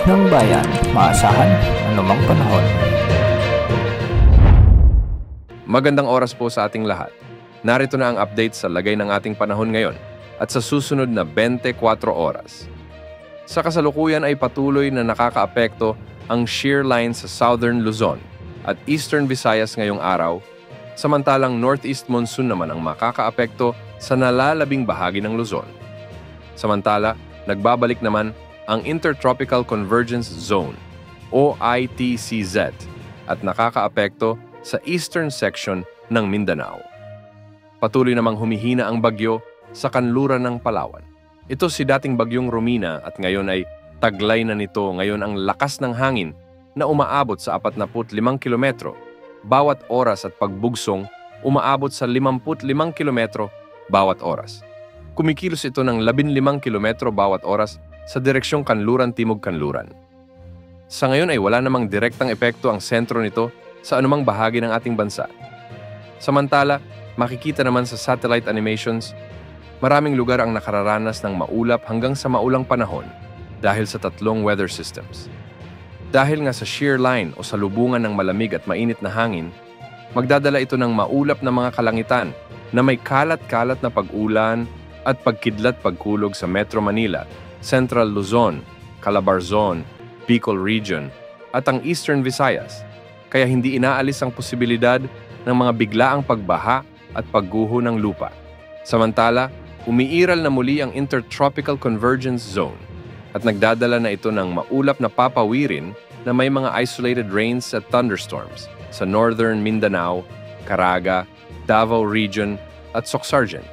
ng bayan, maasahan anumang panahon. Magandang oras po sa ating lahat. Narito na ang update sa lagay ng ating panahon ngayon at sa susunod na 24 oras. Sa kasalukuyan ay patuloy na nakakaapekto ang shear line sa Southern Luzon at Eastern Visayas ngayong araw, samantalang Northeast Monsoon naman ang makakaapekto sa nalalabing bahagi ng Luzon. Samantala, nagbabalik naman ang Intertropical Convergence Zone o ITCZ at nakakaapekto sa eastern section ng Mindanao. Patuloy namang humihina ang bagyo sa kanluran ng Palawan. Ito si dating bagyong Romina at ngayon ay taglay na nito ngayon ang lakas ng hangin na umaabot sa 45 kilometro bawat oras at pagbugsong umaabot sa 55 kilometro bawat oras. Kumikilos ito ng 15 kilometro bawat oras sa direksyong kanluran-timog-kanluran. Sa ngayon ay wala namang direktang epekto ang sentro nito sa anumang bahagi ng ating bansa. Samantala, makikita naman sa satellite animations, maraming lugar ang nakararanas ng maulap hanggang sa maulang panahon dahil sa tatlong weather systems. Dahil nga sa shear line o sa lubungan ng malamig at mainit na hangin, magdadala ito ng maulap na mga kalangitan na may kalat-kalat na pag-ulan at pagkidlat-pagkulog sa Metro Manila, Central Luzon, Calabarzon, Bicol Region at ang Eastern Visayas, kaya hindi inaalis ang posibilidad ng mga biglaang pagbaha at pagguho ng lupa. Samantala, umiiral na muli ang Intertropical Convergence Zone at nagdadala na ito ng maulap na papawirin na may mga isolated rains at thunderstorms sa Northern Mindanao, Caraga, Davao Region at Sorsogon.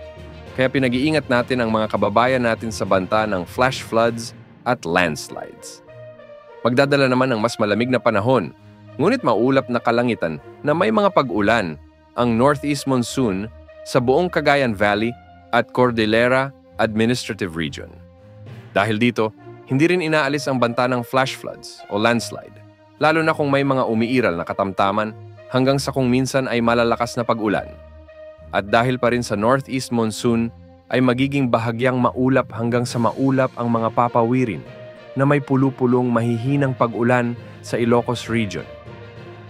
Kaya pinag-iingat natin ang mga kababayan natin sa banta ng flash floods at landslides. Magdadala naman ng mas malamig na panahon, ngunit maulap na kalangitan na may mga pag-ulan ang Northeast Monsoon sa buong Cagayan Valley at Cordillera Administrative Region. Dahil dito, hindi rin inaalis ang banta ng flash floods o landslide, lalo na kung may mga umiiral na katamtaman hanggang sa kung minsan ay malalakas na pag-ulan. At dahil pa rin sa Northeast Monsoon ay magiging bahagyang maulap hanggang sa maulap ang mga papawirin na may pulu-pulong mahihinang pag-ulan sa Ilocos Region.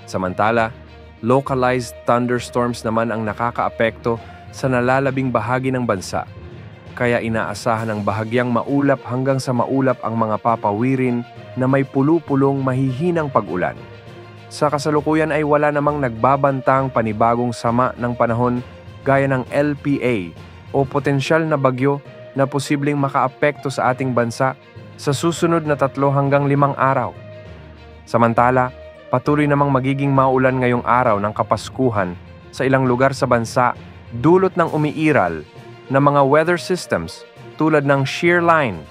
Samantala, localized thunderstorms naman ang nakakaapekto sa nalalabing bahagi ng bansa, kaya inaasahan ang bahagyang maulap hanggang sa maulap ang mga papawirin na may pulu-pulong mahihinang pag-ulan. Sa kasalukuyan ay wala namang nagbabantang panibagong sama ng panahon gaya ng LPA o potensyal na bagyo na posibleng makaapekto sa ating bansa sa susunod na 3 hanggang 5 araw. Samantala, patuloy namang magiging maulan ngayong araw ng Kapaskuhan sa ilang lugar sa bansa dulot ng umiiral na mga weather systems tulad ng shear line,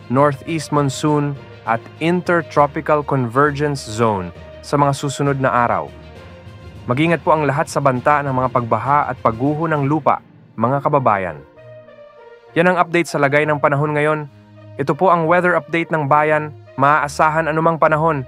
Northeast Monsoon at Intertropical Convergence Zone sa mga susunod na araw. Mag-ingat po ang lahat sa banta ng mga pagbaha at pagguho ng lupa, mga kababayan. Yan ang update sa lagay ng panahon ngayon. Ito po ang weather update ng bayan, maaasahan anumang panahon.